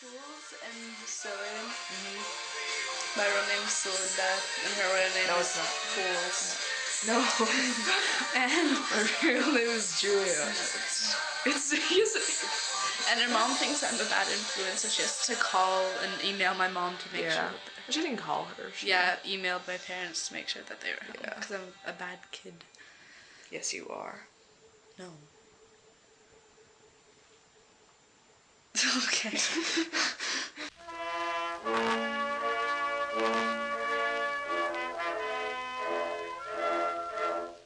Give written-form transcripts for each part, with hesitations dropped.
Nichols and sewing. My real name is Salinda, and her real name is Pools. No. And My real name is Julia. And her mom thinks I'm a bad influence, so she has to call and email my mom to make sure. She didn't call her. Emailed my parents to make sure that they were home. Because I'm a bad kid. Yes, you are. No. Okay.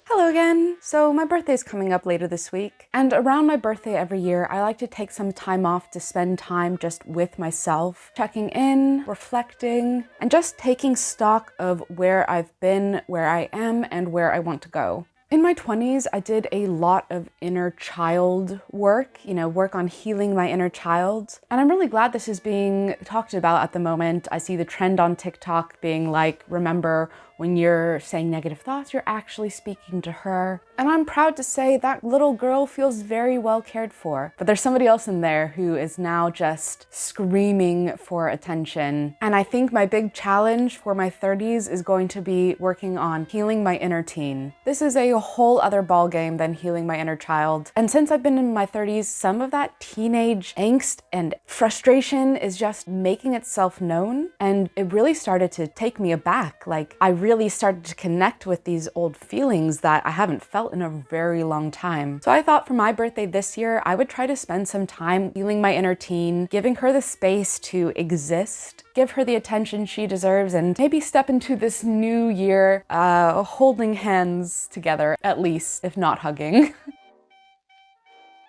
Hello again! So my birthday's coming up later this week, and around my birthday every year I like to take some time off to spend time just with myself, checking in, reflecting, and just taking stock of where I've been, where I am, and where I want to go. In my 20s, I did a lot of inner child work, work on healing my inner child. And I'm really glad this is being talked about at the moment. I see the trend on TikTok being like, remember, when you're saying negative thoughts, you're actually speaking to her. And I'm proud to say that little girl feels very well cared for. But there's somebody else in there who is now just screaming for attention. And I think my big challenge for my 30s is going to be working on healing my inner teen. This is a whole other ballgame than healing my inner child. And since I've been in my 30s, some of that teenage angst and frustration is just making itself known. And it really started to take me aback. Like, I really started to connect with these old feelings that I haven't felt in a very long time. So I thought for my birthday this year, I would try to spend some time healing my inner teen, giving her the space to exist, give her the attention she deserves, and maybe step into this new year holding hands together, at least, if not hugging.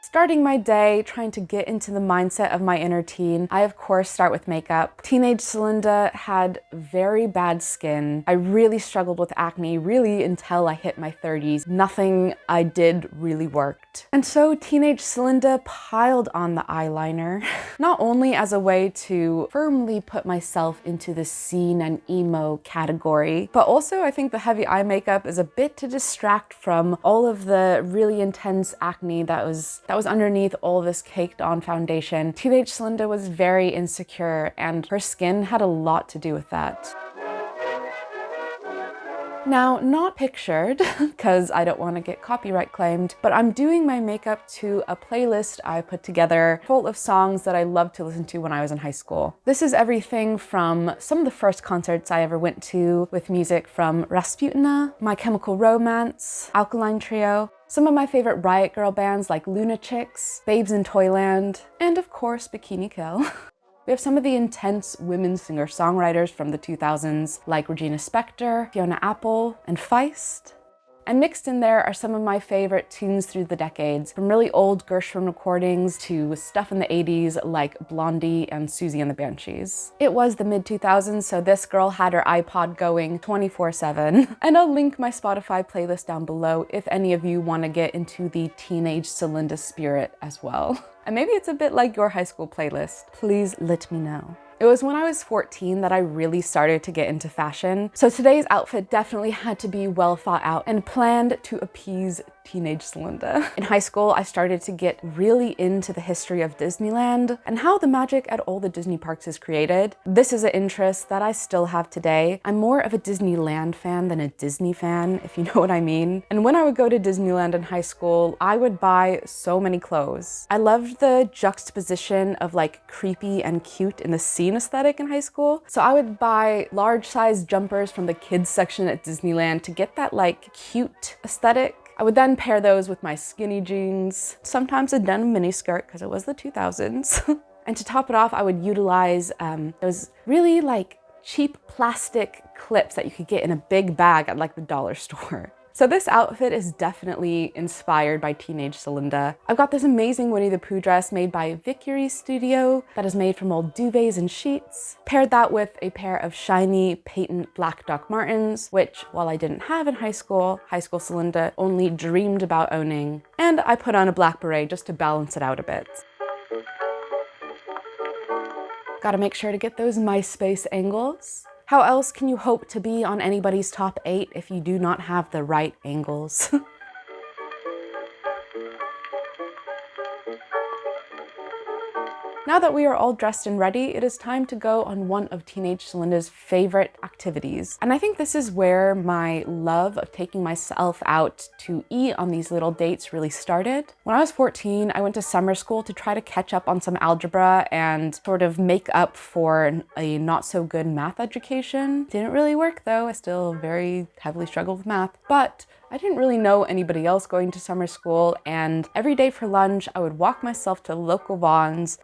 Starting my day, trying to get into the mindset of my inner teen, I of course start with makeup. Teenage Salinda had very bad skin. I really struggled with acne, really until I hit my 30s. Nothing I did really worked. And so teenage Salinda piled on the eyeliner, not only as a way to firmly put myself into the scene and emo category, but also I think the heavy eye makeup is a bit to distract from all of the really intense acne that was underneath all this caked on foundation. Teenage Salinda was very insecure, and her skin had a lot to do with that. Now, not pictured, because I don't want to get copyright claimed, but I'm doing my makeup to a playlist I put together full of songs that I loved to listen to when I was in high school. This is everything from some of the first concerts I ever went to with music from Rasputina, My Chemical Romance, Alkaline Trio, some of my favorite Riot Girl bands like Luna Chicks, Babes in Toyland, and of course Bikini Kill. We have some of the intense women singer-songwriters from the 2000s like Regina Spektor, Fiona Apple, and Feist. And mixed in there are some of my favorite tunes through the decades, from really old Gershwin recordings to stuff in the 80s like Blondie and Susie and the Banshees. It was the mid-2000s, so this girl had her iPod going 24/7. And I'll link my Spotify playlist down below if any of you want to get into the teenage Salinda spirit as well. And maybe it's a bit like your high school playlist. Please let me know. It was when I was 14 that I really started to get into fashion, so today's outfit definitely had to be well thought out and planned to appease teenage Salinda. In high school, I started to get really into the history of Disneyland and how the magic at all the Disney parks is created. This is an interest that I still have today. I'm more of a Disneyland fan than a Disney fan, if you know what I mean. And when I would go to Disneyland in high school, I would buy so many clothes. I loved the juxtaposition of like creepy and cute in the scene aesthetic in high school. So I would buy large size jumpers from the kids section at Disneyland to get that like cute aesthetic. I would then pair those with my skinny jeans, sometimes a denim miniskirt because it was the 2000s. And to top it off, I would utilize those really like cheap plastic clips that you could get in a big bag at like the dollar store. So this outfit is definitely inspired by teenage Salinda. I've got this amazing Winnie the Pooh dress made by Victory Studio that is made from old duvets and sheets. Paired that with a pair of shiny patent black Doc Martens, which while I didn't have in high school Salinda only dreamed about owning. And I put on a black beret just to balance it out a bit. Gotta make sure to get those MySpace angles. How else can you hope to be on anybody's top 8 if you do not have the right angles? Now that we are all dressed and ready, it is time to go on one of teenage Salinda's favorite activities. And I think this is where my love of taking myself out to eat on these little dates really started. When I was 14, I went to summer school to try to catch up on some algebra and sort of make up for a not so good math education. Didn't really work though. I still very heavily struggled with math, but I didn't really know anybody else going to summer school, and every day for lunch I would walk myself to local Vons.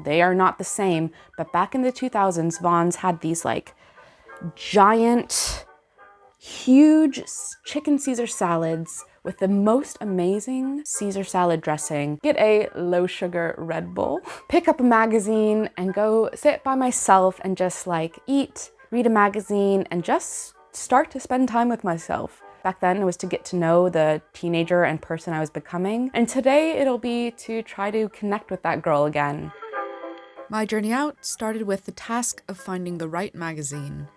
They are not the same, but back in the 2000s, Vons had these like giant, huge chicken Caesar salads with the most amazing Caesar salad dressing. Get a low sugar Red Bull, pick up a magazine and go sit by myself and just like eat, read a magazine, and just start to spend time with myself. Back then it was to get to know the teenager and person I was becoming. And today it'll be to try to connect with that girl again. My journey out started with the task of finding the right magazine.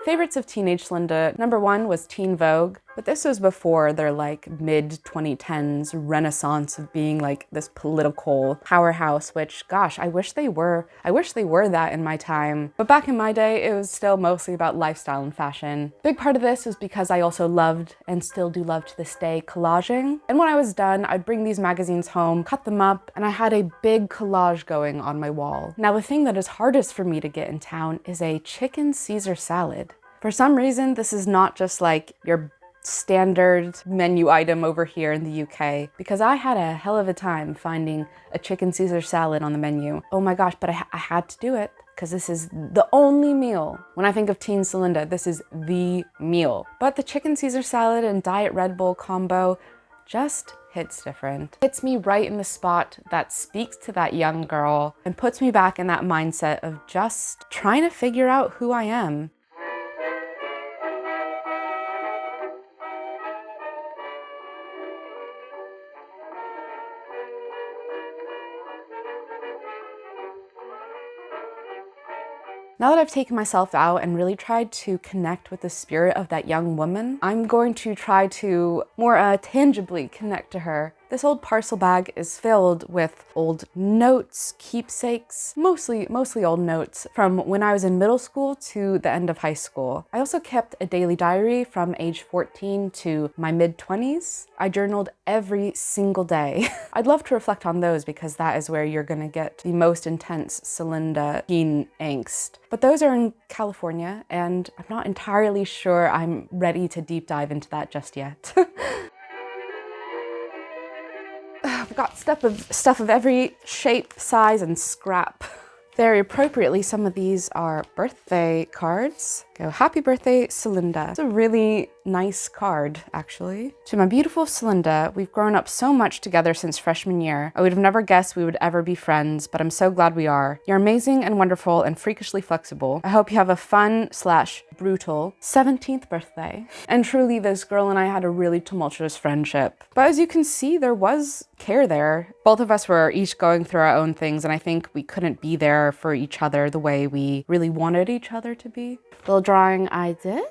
Favorites of teenage Salinda, number one was Teen Vogue, but this was before their like mid-2010s renaissance of being like this political powerhouse, which gosh, I wish they were that in my time. But back in my day, it was still mostly about lifestyle and fashion. Big part of this was because I also loved, and still do love to this day, collaging. And when I was done, I'd bring these magazines home, cut them up, and I had a big collage going on my wall. Now the thing that is hardest for me to get in town is a chicken Caesar salad. For some reason, this is not just like your standard menu item over here in the UK, because I had a hell of a time finding a chicken Caesar salad on the menu. Oh my gosh, but I had to do it because this is the only meal. When I think of Teen Salinda, this is the meal. But the chicken Caesar salad and Diet Red Bull combo just hits different. Hits me right in the spot that speaks to that young girl and puts me back in that mindset of just trying to figure out who I am. Now that I've taken myself out and really tried to connect with the spirit of that young woman, I'm going to try to more tangibly connect to her. This old parcel bag is filled with old notes, keepsakes, mostly old notes from when I was in middle school to the end of high school. I also kept a daily diary from age 14 to my mid-20s. I journaled every single day. I'd love to reflect on those because that is where you're gonna get the most intense Salinda teen angst. But those are in California, and I'm not entirely sure I'm ready to deep dive into that just yet. I've got stuff of every shape, size, and scrap. Very appropriately, some of these are birthday cards. Go, happy birthday, Salinda. It's a really nice card, actually. To my beautiful Salinda, we've grown up so much together since freshman year. I would have never guessed we would ever be friends, but I'm so glad we are. You're amazing and wonderful and freakishly flexible. I hope you have a fun/brutal 17th birthday. And truly, this girl and I had a really tumultuous friendship. But as you can see, there was care there. Both of us were each going through our own things, and I think we couldn't be there for each other the way we really wanted each other to be. Little drawing I did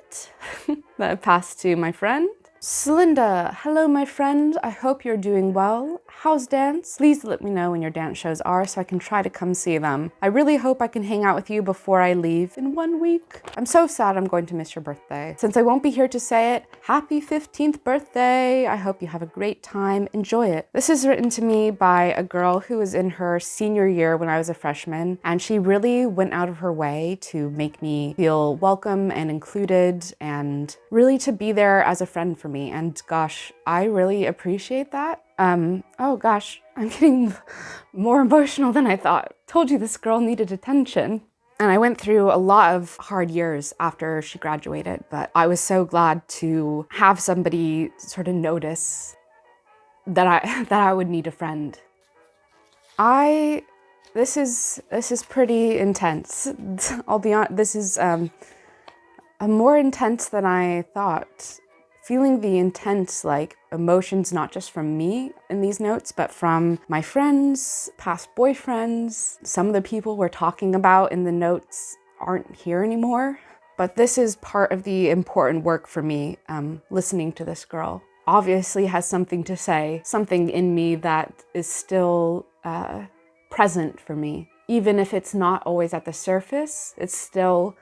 that I passed to my friend. Salinda, hello my friend, I hope you're doing well. How's dance? Please let me know when your dance shows are so I can try to come see them. I really hope I can hang out with you before I leave in 1 week. I'm so sad I'm going to miss your birthday. Since I won't be here to say it, happy 15th birthday. I hope you have a great time. Enjoy it. This is written to me by a girl who was in her senior year when I was a freshman, and she really went out of her way to make me feel welcome and included and really to be there as a friend for me. And gosh, I really appreciate that. Oh gosh, I'm getting more emotional than I thought. Told you this girl needed attention. And I went through a lot of hard years after she graduated, but I was so glad to have somebody sort of notice that I would need a friend. This is pretty intense. I'll be honest, this is more intense than I thought. Feeling the intense emotions, not just from me in these notes, but from my friends, past boyfriends. Some of the people we're talking about in the notes aren't here anymore. But this is part of the important work for me, listening to this girl. obviously has something to say, something in me that is still present for me. Even if it's not always at the surface, it's still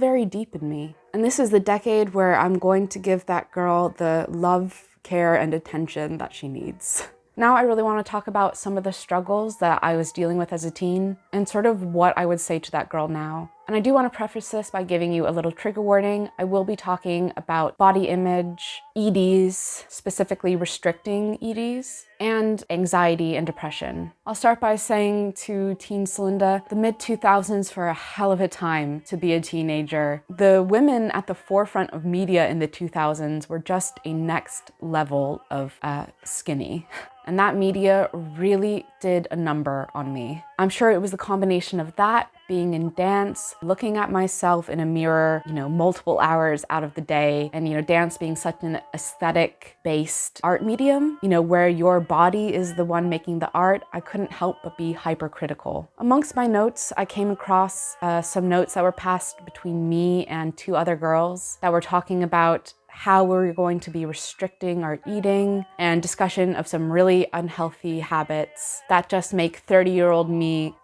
very deep in me. And this is the decade where I'm going to give that girl the love, care, and attention that she needs. Now I really want to talk about some of the struggles that I was dealing with as a teen and sort of what I would say to that girl now. And I do want to preface this by giving you a little trigger warning. I will be talking about body image, EDs, specifically restricting EDs, and anxiety and depression. I'll start by saying to teen Salinda, the mid-2000s were a hell of a time to be a teenager. The women at the forefront of media in the 2000s were just a next level of skinny. And that media really did a number on me. I'm sure it was the combination of that, being in dance, looking at myself in a mirror, multiple hours out of the day, and, dance being such an aesthetic-based art medium, where your body is the one making the art, I couldn't help but be hypercritical. Amongst my notes, I came across some notes that were passed between me and two other girls that were talking about how we're going to be restricting our eating, and discussion of some really unhealthy habits that just make 30-year-old me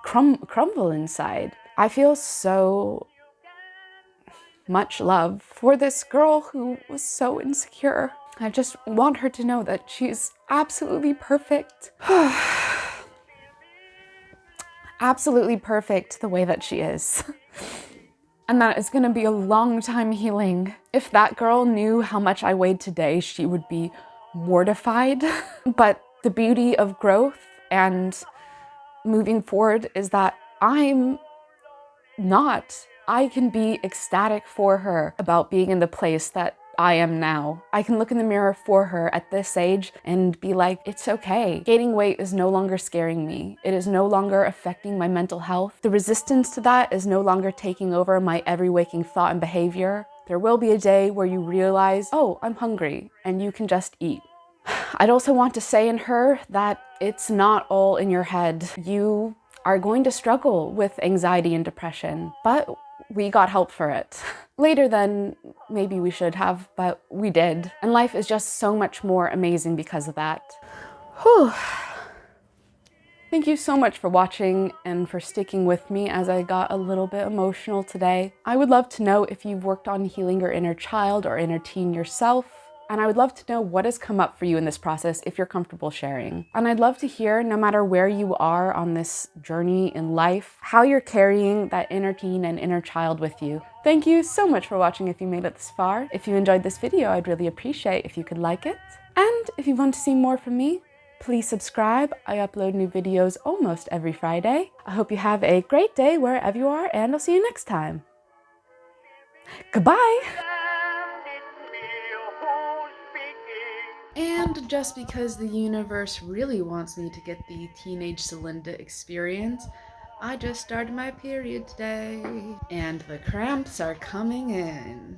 crumble inside. I feel so much love for this girl who was so insecure. I just want her to know that she's absolutely perfect. Absolutely perfect the way that she is. And that is gonna be a long time healing. If that girl knew how much I weighed today, she would be mortified. But the beauty of growth and moving forward is that I'm not. I can be ecstatic for her about being in the place that I am now. I can look in the mirror for her at this age and be like, it's okay. Gaining weight is no longer scaring me. It is no longer affecting my mental health. The resistance to that is no longer taking over my every waking thought and behavior. There will be a day where you realize, oh, I'm hungry, and you can just eat. I'd also want to say in her that it's not all in your head. You are going to struggle with anxiety and depression, but we got help for it. Later than maybe we should have, but we did. And life is just so much more amazing because of that. Whew. Thank you so much for watching and for sticking with me as I got a little bit emotional today. I would love to know if you've worked on healing your inner child or inner teen yourself. And I would love to know what has come up for you in this process if you're comfortable sharing. And I'd love to hear, no matter where you are on this journey in life, how you're carrying that inner teen and inner child with you. Thank you so much for watching if you made it this far. If you enjoyed this video, I'd really appreciate if you could like it. And if you want to see more from me, please subscribe. I upload new videos almost every Friday. I hope you have a great day wherever you are, and I'll see you next time. Goodbye! And just because the universe really wants me to get the teenage Salinda experience, I just started my period today, and the cramps are coming in.